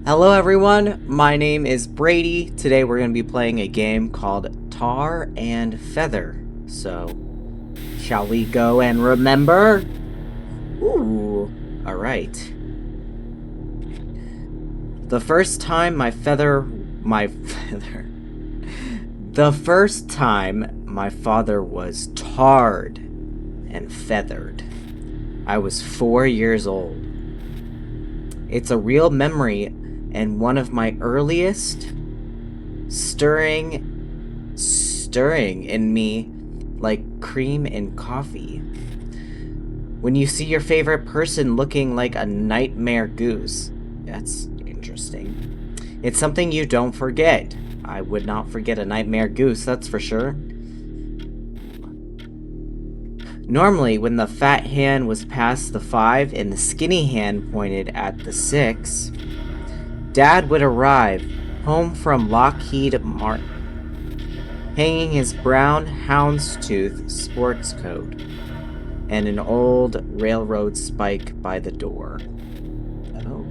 Hello everyone, my name is Brady. Today we're going to be playing a game called Tar and Feather. So, shall we go and remember? Ooh, alright. The first time my father was tarred and feathered, I was 4 years old. It's a real memory and one of my earliest, stirring in me like cream in coffee. When you see your favorite person looking like a nightmare goose, that's interesting. It's something you don't forget. I would not forget a nightmare goose, that's for sure. Normally, when the fat hand was past the 5 and the skinny hand pointed at the 6, Dad would arrive home from Lockheed Martin, hanging his brown houndstooth sports coat and an old railroad spike by the door. Oh.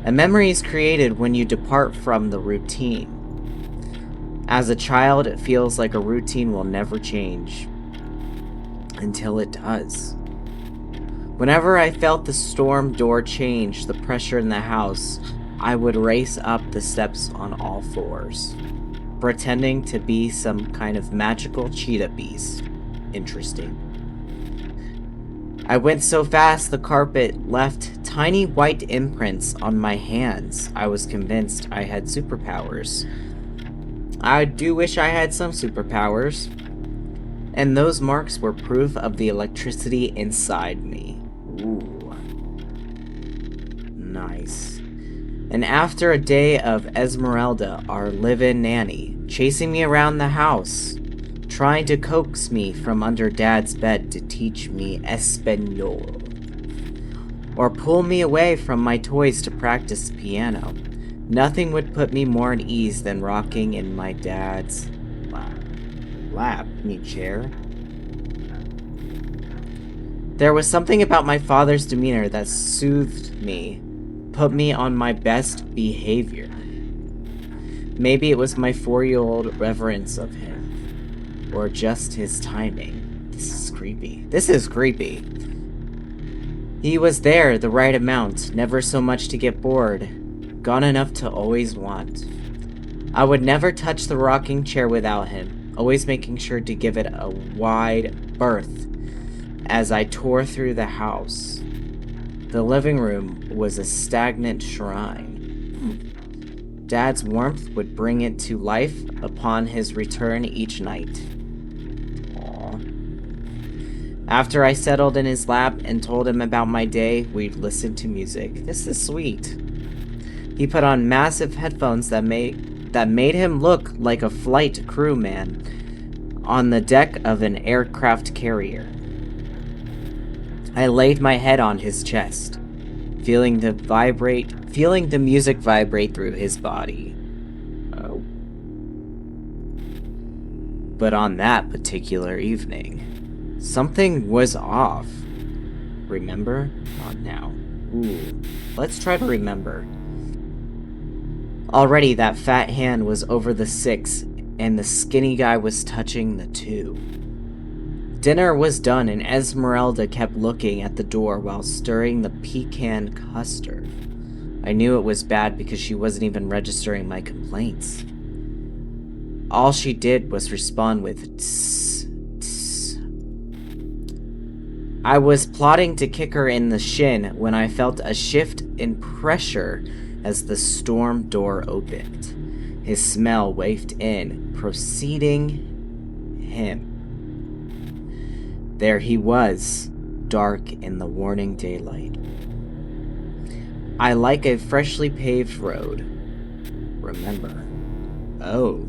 A memory is created when you depart from the routine. As a child, it feels like a routine will never change. Until it does. Whenever I felt the storm door change the pressure in the house, I would race up the steps on all fours, pretending to be some kind of magical cheetah beast. Interesting. I went so fast the carpet left tiny white imprints on my hands. I was convinced I had superpowers. I do wish I had some superpowers. And those marks were proof of the electricity inside me. Ooh. Nice. And after a day of Esmeralda, our live-in nanny, chasing me around the house, trying to coax me from under Dad's bed to teach me Espanol, or pull me away from my toys to practice piano, nothing would put me more at ease than rocking in my dad's chair. There was something about my father's demeanor that soothed me, put me on my best behavior. Maybe it was my 4-year-old reverence of him, or just his timing. This is creepy. He was there the right amount, never so much to get bored, gone enough to always want. I would never touch the rocking chair without him, always making sure to give it a wide berth as I tore through the house. The living room was a stagnant shrine. Dad's warmth would bring it to life upon his return each night. Aww. After I settled in his lap and told him about my day, we'd listen to music. This is sweet. He put on massive headphones that made him look like a flight crewman on the deck of an aircraft carrier. I laid my head on his chest, feeling the music vibrate through his body. Oh. But on that particular evening, something was off. Remember? Not now. Ooh. Let's try to remember. Already that fat hand was over the 6, and the skinny guy was touching the 2. Dinner was done, and Esmeralda kept looking at the door while stirring the pecan custard. I knew it was bad because she wasn't even registering my complaints. All she did was respond with tss, tss. I was plotting to kick her in the shin when I felt a shift in pressure as the storm door opened. His smell wafted in, preceding him. There he was, dark in the warning daylight. I like a freshly paved road. Remember. Oh.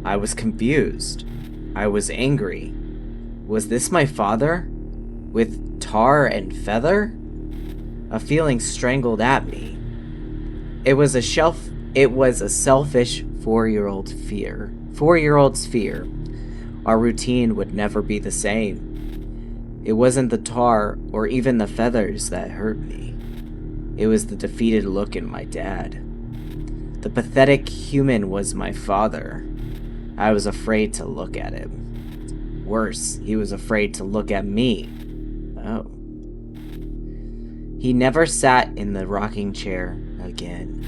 I was confused. I was angry. Was this my father? With tar and feather? A feeling strangled at me. It was a selfish 4-year-old's fear. Our routine would never be the same. It wasn't the tar or even the feathers that hurt me. It was the defeated look in my dad. The pathetic human was my father. I was afraid to look at him. Worse, he was afraid to look at me. Oh. He never sat in the rocking chair again.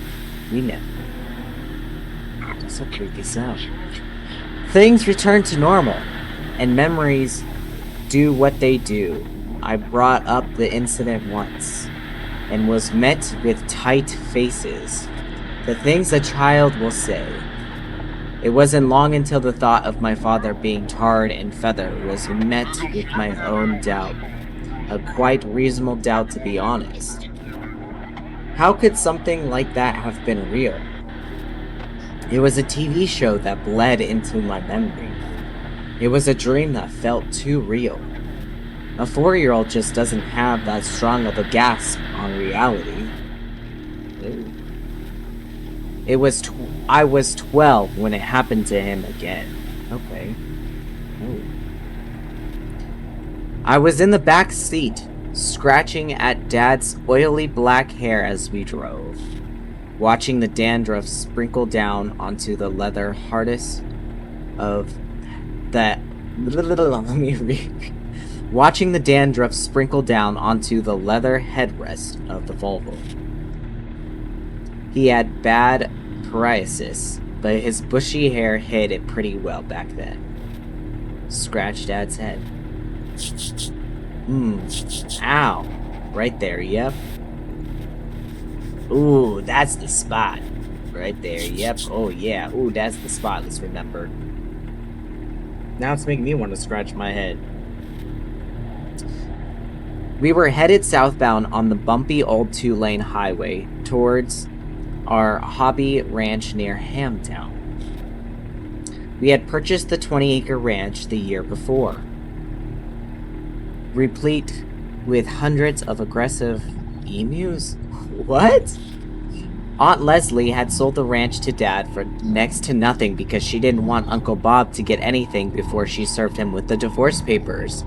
We never. That's a creepy sound. Things returned to normal, and memories do what they do. I brought up the incident once, and was met with tight faces. The things a child will say. It wasn't long until the thought of my father being tarred and feathered was met with my own doubt. A quite reasonable doubt, to be honest. How could something like that have been real? It was a TV show that bled into my memory. It was a dream that felt too real. A 4-year-old just doesn't have that strong of a grasp on reality. I was 12 when it happened to him again. Okay. Oh. I was in the back seat, scratching at Dad's oily black hair as we drove, watching the dandruff sprinkle down onto the leather harness of that. Let me read. Watching the dandruff sprinkle down onto the leather headrest of the Volvo. He had bad psoriasis, but his bushy hair hid it pretty well back then. Scratch Dad's head. Ow. Right there, yep. Ooh, that's the spot. Right there, yep. Oh yeah, ooh, that's the spot, let's remember. Now it's making me want to scratch my head. We were headed southbound on the bumpy old 2-lane highway towards our hobby ranch near Hamtown. We had purchased the 20-acre ranch the year before, replete with hundreds of aggressive emus? What? Aunt Leslie had sold the ranch to Dad for next to nothing because she didn't want Uncle Bob to get anything before she served him with the divorce papers.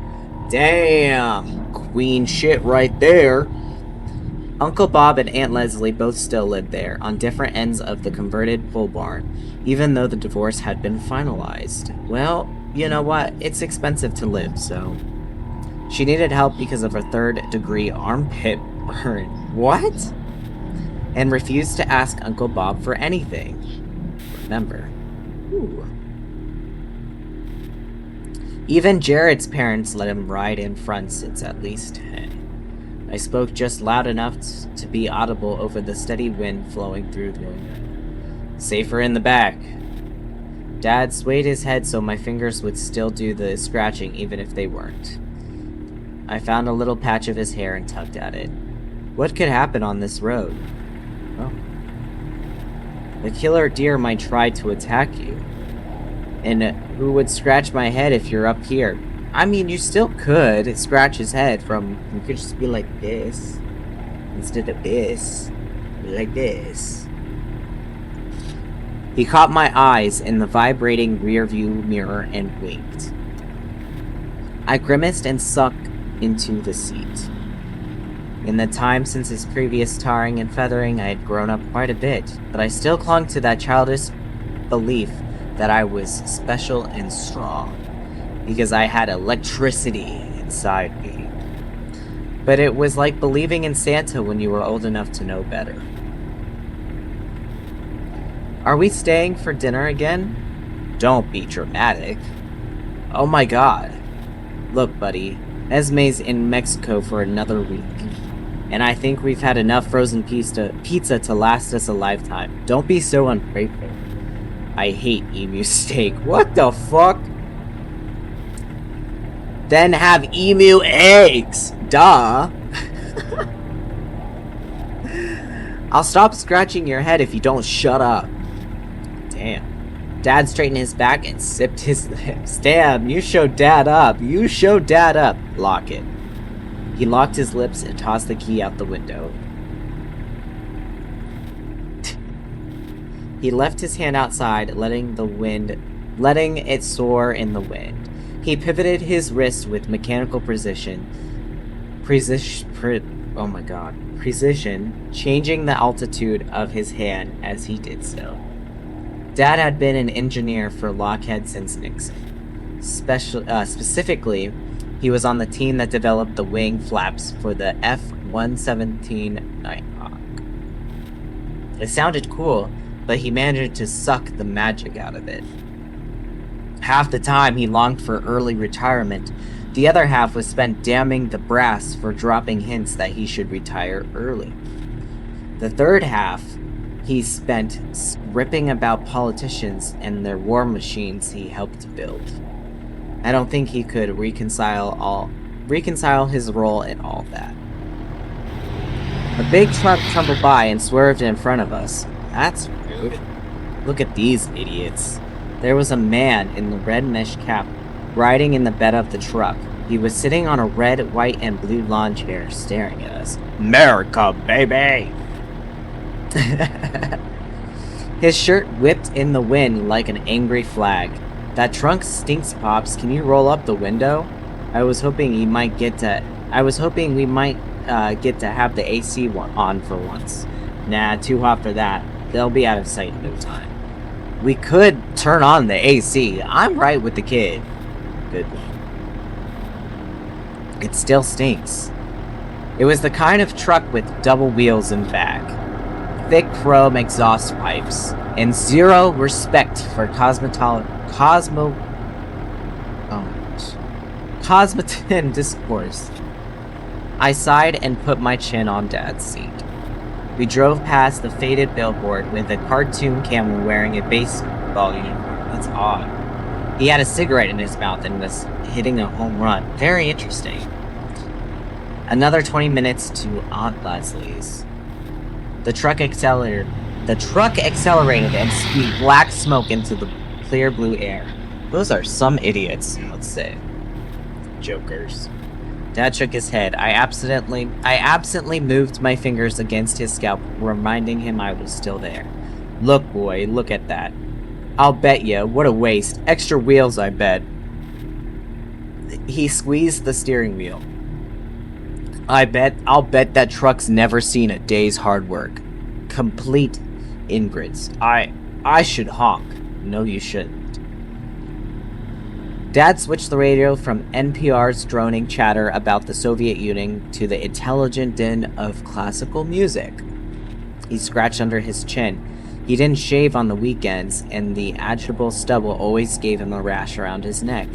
Damn, queen shit right there. Uncle Bob and Aunt Leslie both still lived there, on different ends of the converted pole barn, even though the divorce had been finalized. Well, you know what? It's expensive to live, so... She needed help because of her 3rd-degree armpit burn. What? And refused to ask Uncle Bob for anything. Remember. Ooh. Even Jared's parents let him ride in front since at least 10. I spoke just loud enough to be audible over the steady wind flowing through the room. Safer in the back. Dad swayed his head so my fingers would still do the scratching even if they weren't. I found a little patch of his hair and tugged at it. What could happen on this road? Oh. The killer deer might try to attack you. And who would scratch my head if you're up here? I mean, you still could scratch his head from... You could just be like this. Instead of this. Like this. He caught my eyes in the vibrating rearview mirror and winked. I grimaced and sunk into the seat. In the time since his previous tarring and feathering, I had grown up quite a bit, but I still clung to that childish belief that I was special and strong, because I had electricity inside me. But it was like believing in Santa when you were old enough to know better. Are we staying for dinner again? Don't be dramatic. Oh my god. Look, buddy, Esme's in Mexico for another week, and I think we've had enough frozen pizza to last us a lifetime. Don't be so ungrateful. I hate emu steak. What the fuck? Then have emu eggs. Duh. I'll stop scratching your head if you don't shut up. Damn. Dad straightened his back and sipped his lips. Damn, you showed Dad up. You showed Dad up. Lock it. He locked his lips and tossed the key out the window. He left his hand outside, letting it soar in the wind. He pivoted his wrist with mechanical precision. precision, changing the altitude of his hand as he did so. Dad had been an engineer for Lockheed since Nixon. Specifically, he was on the team that developed the wing flaps for the F-117 Nighthawk. It sounded cool, but he managed to suck the magic out of it. Half the time he longed for early retirement. The other half was spent damning the brass for dropping hints that he should retire early. The third half he spent ripping about politicians and their war machines he helped build. I don't think he could reconcile his role in all that. A big truck tumbled by and swerved in front of us. That's rude. Look at these idiots. There was a man in the red mesh cap riding in the bed of the truck. He was sitting on a red, white, and blue lawn chair staring at us. America, baby! His shirt whipped in the wind like an angry flag. That trunk stinks, Pops. Can you roll up the window? I was hoping we might get to have the AC on for once. Nah, too hot for that. They'll be out of sight in no time. We could turn on the AC. I'm right with the kid. Good one. It still stinks. It was the kind of truck with double wheels and back, thick chrome exhaust pipes, and zero respect for cosmopolitan discourse. I sighed and put my chin on Dad's seat. We drove past the faded billboard with a cartoon camel wearing a baseball uniform. That's odd. He had a cigarette in his mouth and was hitting a home run. Very interesting. Another 20 minutes to Aunt Leslie's. The truck accelerated and spewed black smoke into the clear blue air. Those are some idiots, let's say. Jokers. Dad shook his head. I absently moved my fingers against his scalp, reminding him I was still there. Look, boy, look at that. I'll bet ya, what a waste. Extra wheels, I bet. He squeezed the steering wheel. I'll bet that truck's never seen a day's hard work. Complete ingrates. I should honk. No, you shouldn't. Dad switched the radio from NPR's droning chatter about the Soviet Union to the intelligent din of classical music. He scratched under his chin. He didn't shave on the weekends, and the agitable stubble always gave him a rash around his neck.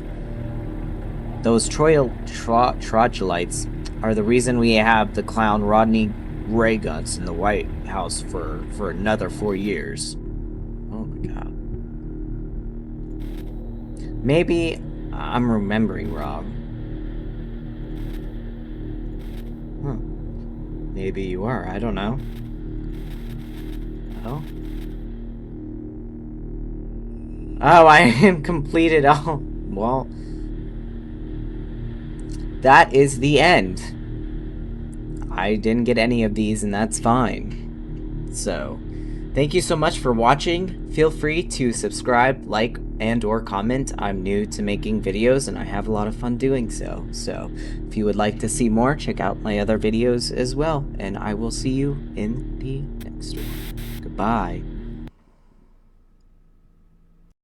Those troglodytes are the reason we have the clown Rodney Reagan in the White House for another 4 years. Oh my god. Maybe I'm remembering wrong. Maybe you are, I don't know. Oh? Oh, I am completed. Oh, well. That is the end. I didn't get any of these, and that's fine. So, thank you so much for watching. Feel free to subscribe, like, and or comment. I'm new to making videos, and I have a lot of fun doing so. So, if you would like to see more, check out my other videos as well. And I will see you in the next one. Goodbye.